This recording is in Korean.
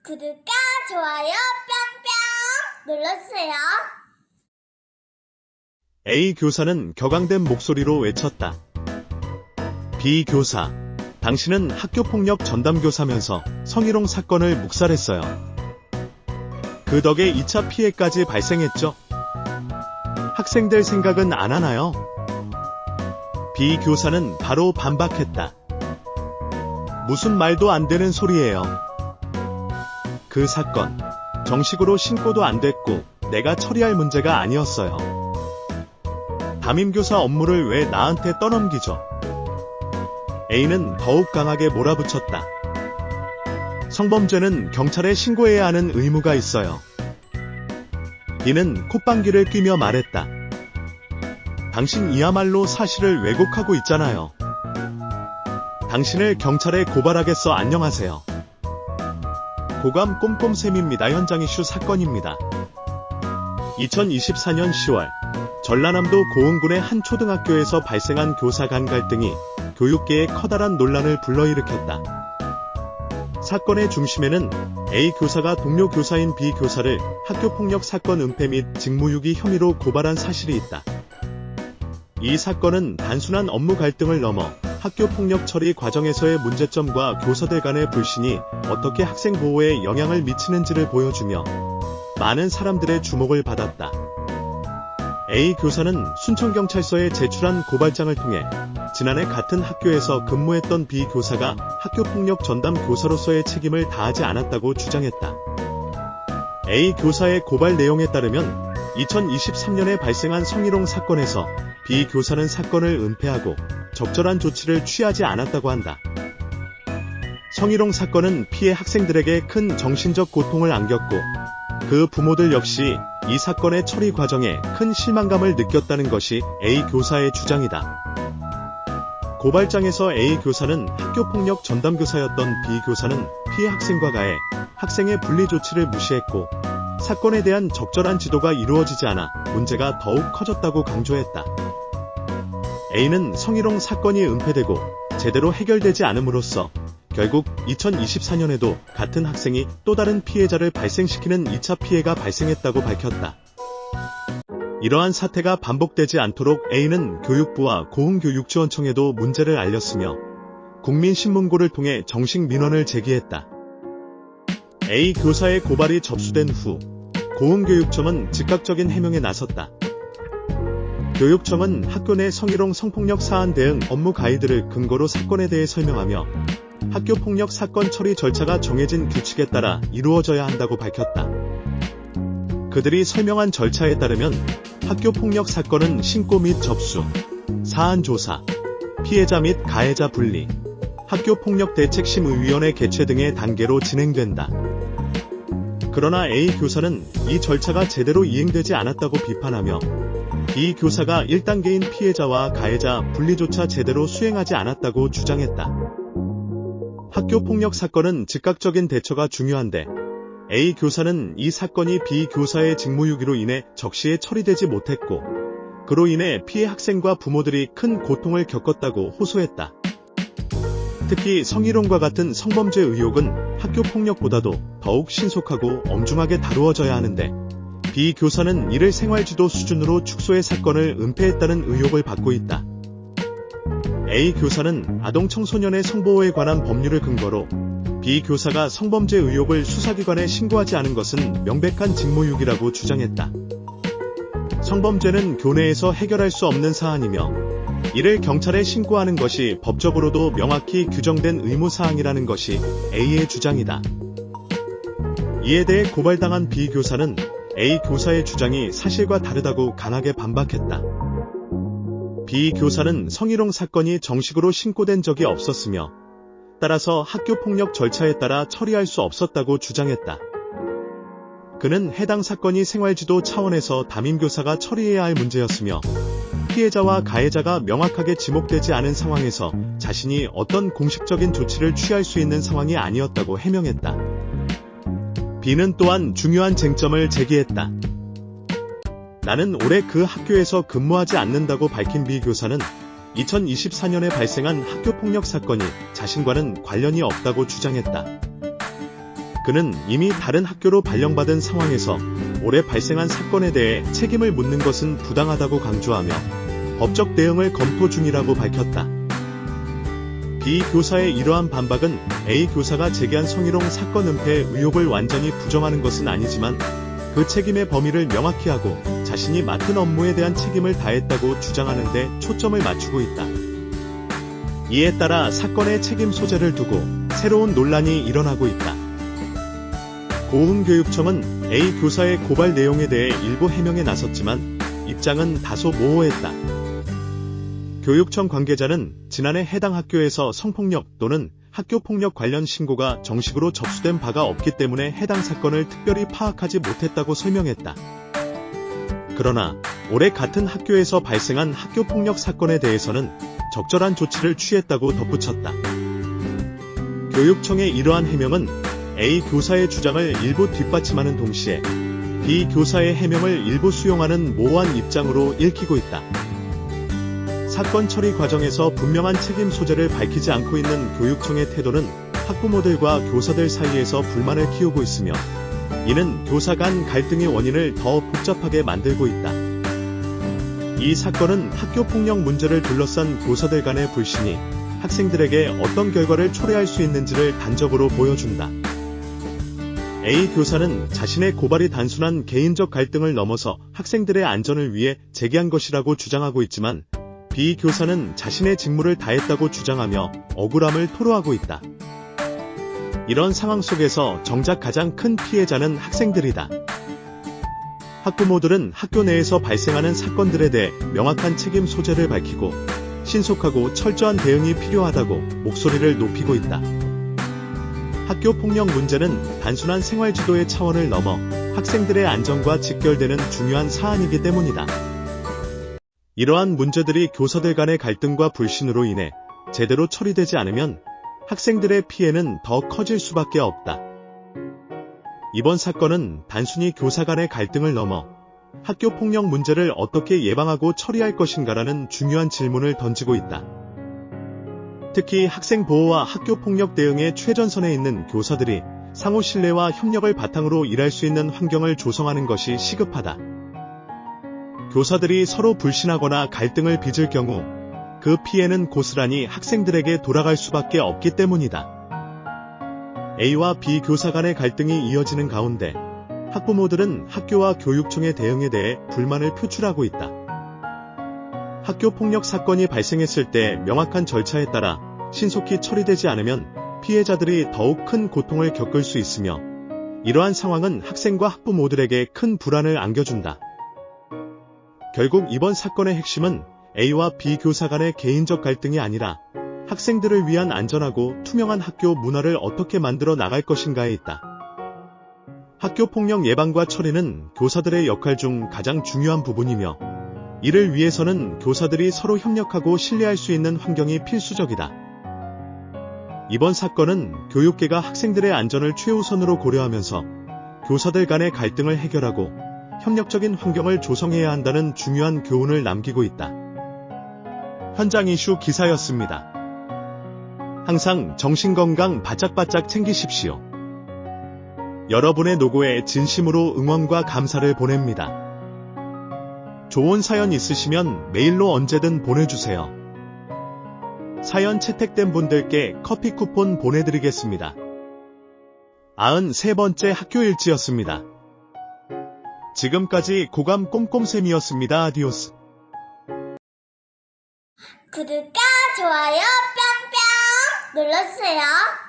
구독과 좋아요 뿅뿅 눌러주세요. A 교사는 격앙된 목소리로 외쳤다. B 교사, 당신은 학교폭력 전담교사면서 성희롱 사건을 묵살했어요. 그 덕에 2차 피해까지 발생했죠. 학생들 생각은 안 하나요? B 교사는 바로 반박했다. 무슨 말도 안 되는 소리예요. 그 사건, 정식으로 신고도 안 됐고 내가 처리할 문제가 아니었어요. 담임교사 업무를 왜 나한테 떠넘기죠? A는 더욱 강하게 몰아붙였다. 성범죄는 경찰에 신고해야 하는 의무가 있어요. B는 콧방귀를 뀌며 말했다. 당신이야말로 사실을 왜곡하고 있잖아요. 당신을 경찰에 고발하겠어. 안녕하세요. 고감 꼼꼼샘입니다. 현장 이슈 사건입니다. 2024년 10월 전라남도 고흥군의 한 초등학교에서 발생한 교사 간 갈등이 교육계에 커다란 논란을 불러일으켰다. 사건의 중심에는 A 교사가 동료 교사인 B 교사를 학교폭력 사건 은폐 및 직무유기 혐의로 고발한 사실이 있다. 이 사건은 단순한 업무 갈등을 넘어 학교폭력 처리 과정에서의 문제점과 교사들 간의 불신이 어떻게 학생 보호에 영향을 미치는지를 보여주며 많은 사람들의 주목을 받았다. A 교사는 순천경찰서에 제출한 고발장을 통해 지난해 같은 학교에서 근무했던 B 교사가 학교폭력 전담 교사로서의 책임을 다하지 않았다고 주장했다. A 교사의 고발 내용에 따르면 2023년에 발생한 성희롱 사건에서 B 교사는 사건을 은폐하고 적절한 조치를 취하지 않았다고 한다. 성희롱 사건은 피해 학생들에게 큰 정신적 고통을 안겼고 그 부모들 역시 이 사건의 처리 과정에 큰 실망감을 느꼈다는 것이 A 교사의 주장이다. 고발장에서 A 교사는 학교폭력 전담교사였던 B 교사는 피해 학생과 가해 학생의 분리 조치를 무시했고 사건에 대한 적절한 지도가 이루어지지 않아 문제가 더욱 커졌다고 강조했다. A는 성희롱 사건이 은폐되고 제대로 해결되지 않음으로써 결국 2024년에도 같은 학생이 또 다른 피해자를 발생시키는 2차 피해가 발생했다고 밝혔다. 이러한 사태가 반복되지 않도록 A는 교육부와 고흥교육지원청에도 문제를 알렸으며 국민신문고를 통해 정식 민원을 제기했다. A 교사의 고발이 접수된 후 고흥교육청은 즉각적인 해명에 나섰다. 교육청은 학교 내 성희롱 성폭력 사안 대응 업무 가이드를 근거로 사건에 대해 설명하며 학교폭력 사건 처리 절차가 정해진 규칙에 따라 이루어져야 한다고 밝혔다. 그들이 설명한 절차에 따르면 학교폭력 사건은 신고 및 접수, 사안 조사, 피해자 및 가해자 분리, 학교폭력대책심의위원회 개최 등의 단계로 진행된다. 그러나 A 교사는 이 절차가 제대로 이행되지 않았다고 비판하며 B 교사가 1단계인 피해자와 가해자 분리조차 제대로 수행하지 않았다고 주장했다. 학교폭력 사건은 즉각적인 대처가 중요한데 A 교사는 이 사건이 B 교사의 직무유기로 인해 적시에 처리되지 못했고 그로 인해 피해 학생과 부모들이 큰 고통을 겪었다고 호소했다. 특히 성희롱과 같은 성범죄 의혹은 학교폭력보다도 더욱 신속하고 엄중하게 다루어져야 하는데 B 교사는 이를 생활지도 수준으로 축소해 사건을 은폐했다는 의혹을 받고 있다. A 교사는 아동청소년의 성보호에 관한 법률을 근거로 B 교사가 성범죄 의혹을 수사기관에 신고하지 않은 것은 명백한 직무유기라고 주장했다. 성범죄는 교내에서 해결할 수 없는 사안이며 이를 경찰에 신고하는 것이 법적으로도 명확히 규정된 의무사항이라는 것이 A의 주장이다. 이에 대해 고발당한 B 교사는 A 교사의 주장이 사실과 다르다고 강하게 반박했다. B 교사는 성희롱 사건이 정식으로 신고된 적이 없었으며 따라서 학교폭력 절차에 따라 처리할 수 없었다고 주장했다. 그는 해당 사건이 생활지도 차원에서 담임교사가 처리해야 할 문제였으며 피해자와 가해자가 명확하게 지목되지 않은 상황에서 자신이 어떤 공식적인 조치를 취할 수 있는 상황이 아니었다고 해명했다. B는 또한 중요한 쟁점을 제기했다. 나는 올해 그 학교에서 근무하지 않는다고 밝힌 B 교사는 2024년에 발생한 학교폭력 사건이 자신과는 관련이 없다고 주장했다. 그는 이미 다른 학교로 발령받은 상황에서 올해 발생한 사건에 대해 책임을 묻는 것은 부당하다고 강조하며 법적 대응을 검토 중이라고 밝혔다. B 교사의 이러한 반박은 A 교사가 제기한 성희롱 사건 은폐 의혹을 완전히 부정하는 것은 아니지만 그 책임의 범위를 명확히 하고 자신이 맡은 업무에 대한 책임을 다했다고 주장하는 데 초점을 맞추고 있다. 이에 따라 사건의 책임 소재를 두고 새로운 논란이 일어나고 있다. 고흥교육청은 A 교사의 고발 내용에 대해 일부 해명에 나섰지만 입장은 다소 모호했다. 교육청 관계자는 지난해 해당 학교에서 성폭력 또는 학교폭력 관련 신고가 정식으로 접수된 바가 없기 때문에 해당 사건을 특별히 파악하지 못했다고 설명했다. 그러나 올해 같은 학교에서 발생한 학교폭력 사건에 대해서는 적절한 조치를 취했다고 덧붙였다. 교육청의 이러한 해명은 A 교사의 주장을 일부 뒷받침하는 동시에 B 교사의 해명을 일부 수용하는 모호한 입장으로 읽히고 있다. 사건 처리 과정에서 분명한 책임 소재를 밝히지 않고 있는 교육청의 태도는 학부모들과 교사들 사이에서 불만을 키우고 있으며 이는 교사 간 갈등의 원인을 더 복잡하게 만들고 있다. 이 사건은 학교폭력 문제를 둘러싼 교사들 간의 불신이 학생들에게 어떤 결과를 초래할 수 있는지를 단적으로 보여준다. A 교사는 자신의 고발이 단순한 개인적 갈등을 넘어서 학생들의 안전을 위해 제기한 것이라고 주장하고 있지만 B 교사는 자신의 직무를 다했다고 주장하며 억울함을 토로하고 있다. 이런 상황 속에서 정작 가장 큰 피해자는 학생들이다. 학부모들은 학교 내에서 발생하는 사건들에 대해 명확한 책임 소재를 밝히고 신속하고 철저한 대응이 필요하다고 목소리를 높이고 있다. 학교 폭력 문제는 단순한 생활지도의 차원을 넘어 학생들의 안전과 직결되는 중요한 사안이기 때문이다. 이러한 문제들이 교사들 간의 갈등과 불신으로 인해 제대로 처리되지 않으면 학생들의 피해는 더 커질 수밖에 없다. 이번 사건은 단순히 교사 간의 갈등을 넘어 학교 폭력 문제를 어떻게 예방하고 처리할 것인가라는 중요한 질문을 던지고 있다. 특히 학생 보호와 학교 폭력 대응의 최전선에 있는 교사들이 상호 신뢰와 협력을 바탕으로 일할 수 있는 환경을 조성하는 것이 시급하다. 교사들이 서로 불신하거나 갈등을 빚을 경우 그 피해는 고스란히 학생들에게 돌아갈 수밖에 없기 때문이다. A와 B 교사 간의 갈등이 이어지는 가운데 학부모들은 학교와 교육청의 대응에 대해 불만을 표출하고 있다. 학교 폭력 사건이 발생했을 때 명확한 절차에 따라 신속히 처리되지 않으면 피해자들이 더욱 큰 고통을 겪을 수 있으며 이러한 상황은 학생과 학부모들에게 큰 불안을 안겨준다. 결국 이번 사건의 핵심은 A와 B 교사 간의 개인적 갈등이 아니라 학생들을 위한 안전하고 투명한 학교 문화를 어떻게 만들어 나갈 것인가에 있다. 학교 폭력 예방과 처리는 교사들의 역할 중 가장 중요한 부분이며 이를 위해서는 교사들이 서로 협력하고 신뢰할 수 있는 환경이 필수적이다. 이번 사건은 교육계가 학생들의 안전을 최우선으로 고려하면서 교사들 간의 갈등을 해결하고 협력적인 환경을 조성해야 한다는 중요한 교훈을 남기고 있다. 현장 이슈 기사였습니다. 항상 정신건강 바짝바짝 챙기십시오. 여러분의 노고에 진심으로 응원과 감사를 보냅니다. 좋은 사연 있으시면 메일로 언제든 보내주세요. 사연 채택된 분들께 커피 쿠폰 보내드리겠습니다. 93번째 학교일지였습니다. 지금까지 고감 꼼꼼쌤이었습니다. 아디오스. 구독과 좋아요 뿅뿅 눌러주세요.